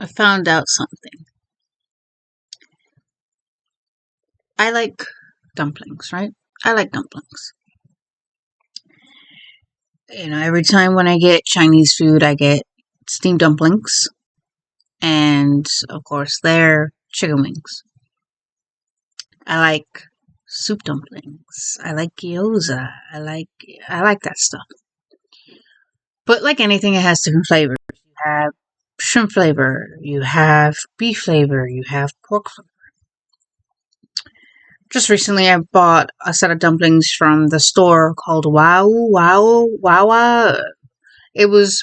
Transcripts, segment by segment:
I found out something. I like dumplings, right? I like dumplings. Every time when I get Chinese food, I get steamed dumplings. And, of course, they're chicken wings. I like soup dumplings. I like gyoza. I like that stuff. But like anything, it has different flavors. You have shrimp flavor, you have beef flavor, you have pork flavor. Just recently, I bought a set of dumplings from the store called Wow. It was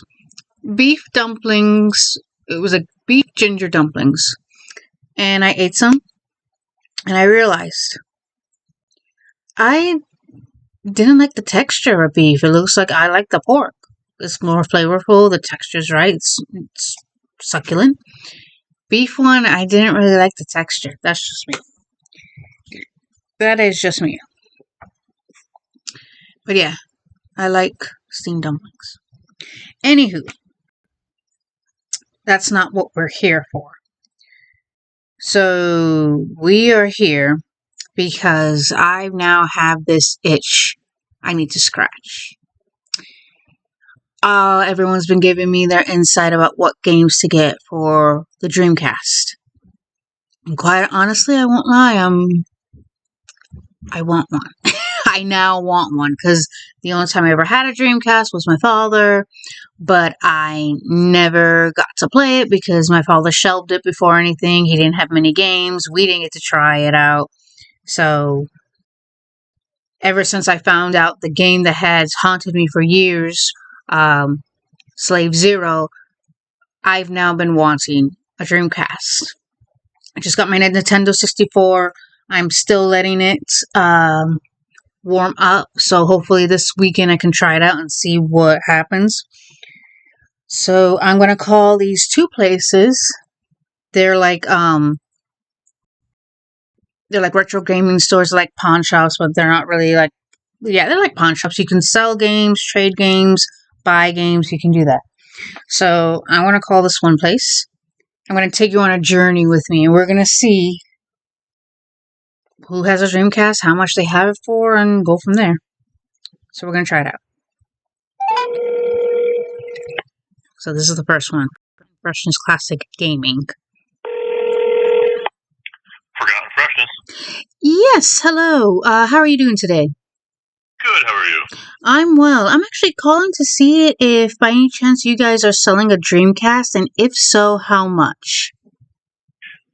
beef dumplings. It was a beef ginger dumplings. And I ate some, and I realized I didn't like the texture of beef. It looks like I like the pork. It's more flavorful. The texture's right. It's succulent. Beef one, I didn't really like the texture. That's just me. That is just me. But yeah, I like steamed dumplings. Anywho, that's not what we're here for. So we are here because I now have this itch I need to scratch. Everyone's been giving me their insight about what games to get for the Dreamcast. And quite honestly, I won't lie, I want one. I now want one because the only time I ever had a Dreamcast was my father, but I never got to play it because my father shelved it before anything. He didn't have many games. We didn't get to try it out. So ever since I found out the game that has haunted me for years, Slave Zero, I've now been wanting a Dreamcast. I just got my Nintendo 64. I'm still letting it warm up, so hopefully this weekend I can try it out and see what happens. So I'm gonna call these two places. They're like retro gaming stores, like pawn shops, but they're not really like, yeah, they're like pawn shops. You can sell games, trade games, buy games. You can do that. So I want to call this one place. I'm going to take you on a journey with me, and we're going to see who has a Dreamcast, how much they have it for, and go from there. So we're going to try it out. So this is the first one. Freshness Classic Gaming. Forgotten Freshness. Yes, hello. How are you doing today? Good, how are you? I'm well. I'm actually calling to see if by any chance you guys are selling a Dreamcast, and if so, how much?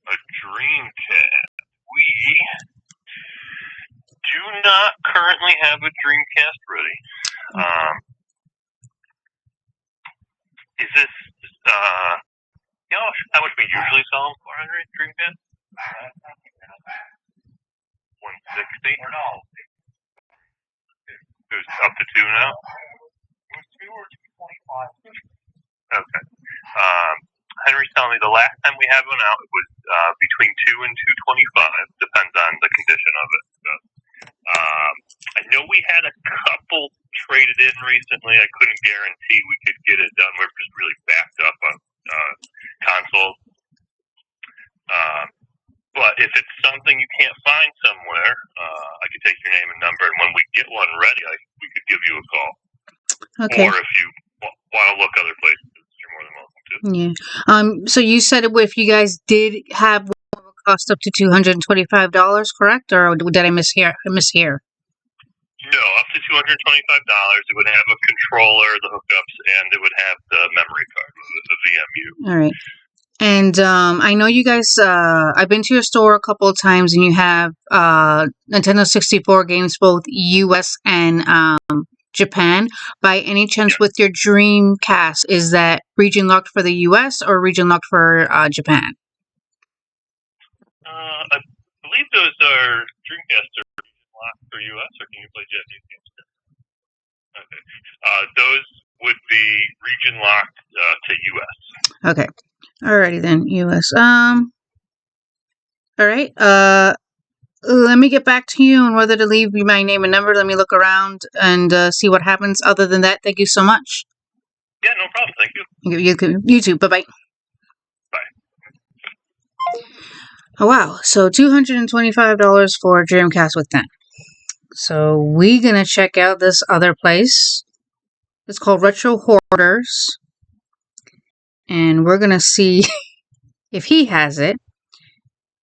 A Dreamcast. We do not currently have a Dreamcast ready. Is this, how much we usually sell them for, Henry, Dreamcast? 160? There's up to 2 now? 2 or 225. Okay. Henry's telling me the last time we had one out, it was between 2 and 225. Depends on the condition of it. So, I know we had a couple traded in recently. I couldn't guarantee we could get it done. We're just really backed up on consoles. But if it's something you can't find somewhere, I could take your name and number, and when we get one ready, we could give you a call. Okay. Or if you want to look other places, you're more than welcome to. Yeah. So you said if you guys did have one that would cost up to $225, correct? Or did I mishear? No, up to $225. It would have a controller, the hookups, and it would have the memory card, the VMU. All right. And I know you guys, I've been to your store a couple of times, and you have Nintendo 64 games, both US and Japan. By any chance, with your Dreamcast, is that region locked for the US or region locked for Japan? I believe those are Dreamcast are region locked for US, or can you play Japanese games? Okay. Those would be region locked to US. Okay. Alrighty then, US. Alright. Let me get back to you on whether to leave you my name and number. Let me look around and see what happens. Other than that, thank you so much. Yeah, no problem. Thank you. You too. Bye-bye. Bye. Oh, wow. So $225 for Dreamcast with them. So we're going to check out this other place. It's called Retro Hoarders. And we're going to see if he has it.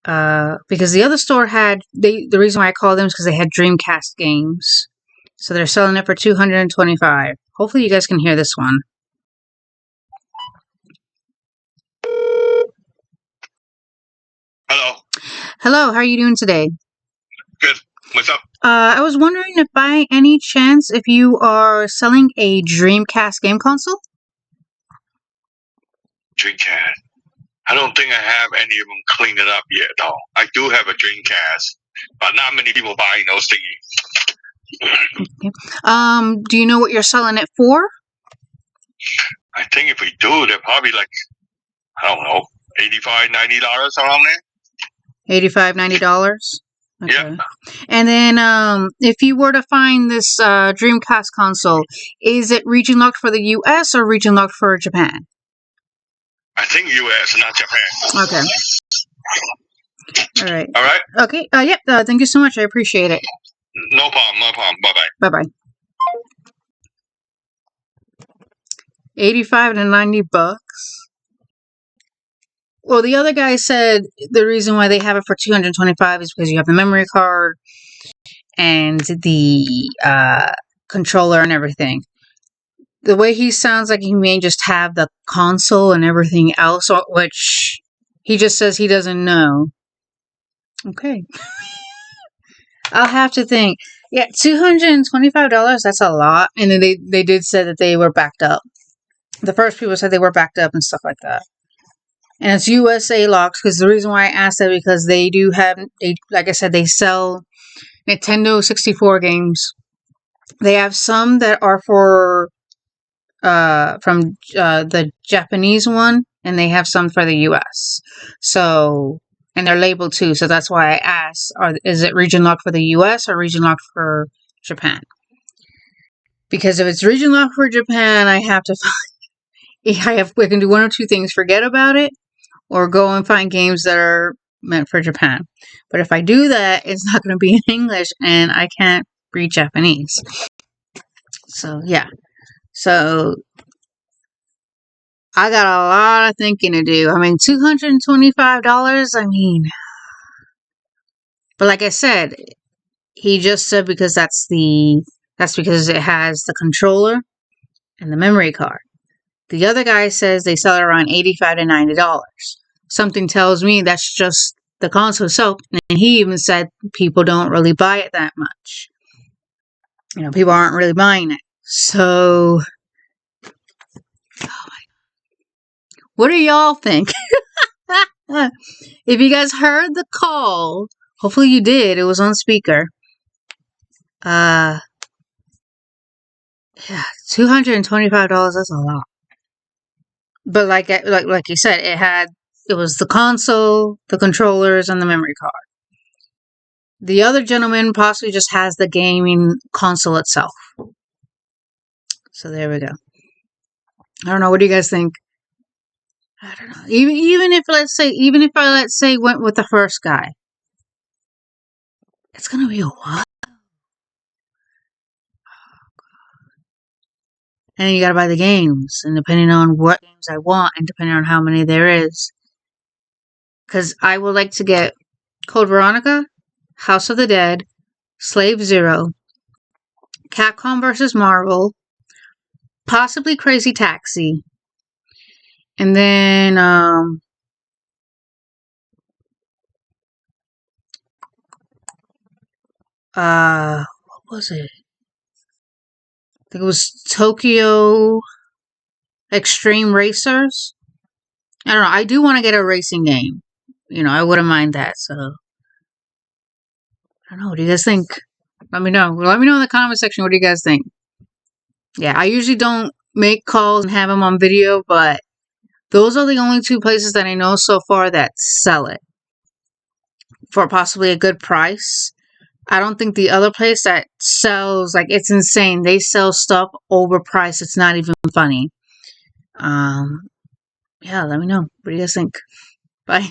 Because the other store had... the reason why I called them is because they had Dreamcast games. So they're selling it for $225. Hopefully you guys can hear this one. Hello. Hello, how are you doing today? Good. What's up? I was wondering if by any chance if you are selling a Dreamcast game console? Dreamcast. I don't think I have any of them cleaned it up yet, though. I do have a Dreamcast, but not many people buying those thingies. Okay. Do you know what you're selling it for? I think if we do, they're probably like, I don't know, $85, $90 around there. $85, $90? Okay. Yeah. And then, if you were to find this Dreamcast console, is it region locked for the US or region locked for Japan? I think US, not Japan. Okay. All right. All right. Okay. Yep. Thank you so much. I appreciate it. No problem. No problem. Bye-bye. Bye-bye. 85 to 90 bucks. Well, the other guy said the reason why they have it for 225 is because you have the memory card and the controller and everything. The way he sounds like he may just have the console and everything else, which he just says he doesn't know. Okay. I'll have to think. Yeah, $225, that's a lot. And then they did say that they were backed up. The first people said they were backed up and stuff like that. And it's USA locked, because the reason why I asked that, because they do have, like I said, they sell Nintendo 64 games. They have some that are for from the Japanese one, and they have some for the US. So, and they're labeled too, so that's why I asked, is it region locked for the US or region locked for Japan? Because if it's region locked for Japan, I have to find, we can do one or two things: forget about it, or go and find games that are meant for Japan. But if I do that, it's not going to be in English, and I can't read Japanese. So, yeah. So, I got a lot of thinking to do. I mean, $225, I mean... But like I said, he just said because that's because it has the controller and the memory card. The other guy says they sell it around $85 to $90. Something tells me that's just the console itself. And he even said people don't really buy it that much. You know, people aren't really buying it. So, oh my, what do y'all think? If you guys heard the call, hopefully you did. It was on speaker. Yeah, $225. That's a lot. But like you said, it was the console, the controllers, and the memory card. The other gentleman possibly just has the gaming console itself. So there we go. I don't know. What do you guys think? I don't know. Even if I went with the first guy, it's gonna be a what? And then you gotta buy the games, and depending on what games I want, and depending on how many there is. Because I would like to get Code Veronica, House of the Dead, Slave Zero, Capcom vs. Marvel, possibly Crazy Taxi, and then, what was it? I think it was Tokyo Extreme Racers. I don't know. I do want to get a racing game. You know, I wouldn't mind that. So, I don't know. What do you guys think? Let me know. Let me know in the comment section. What do you guys think? Yeah, I usually don't make calls and have them on video, but those are the only two places that I know so far that sell it for possibly a good price. I don't think the other place that sells, like, it's insane. They sell stuff overpriced. It's not even funny. Yeah, let me know. What do you guys think? Bye.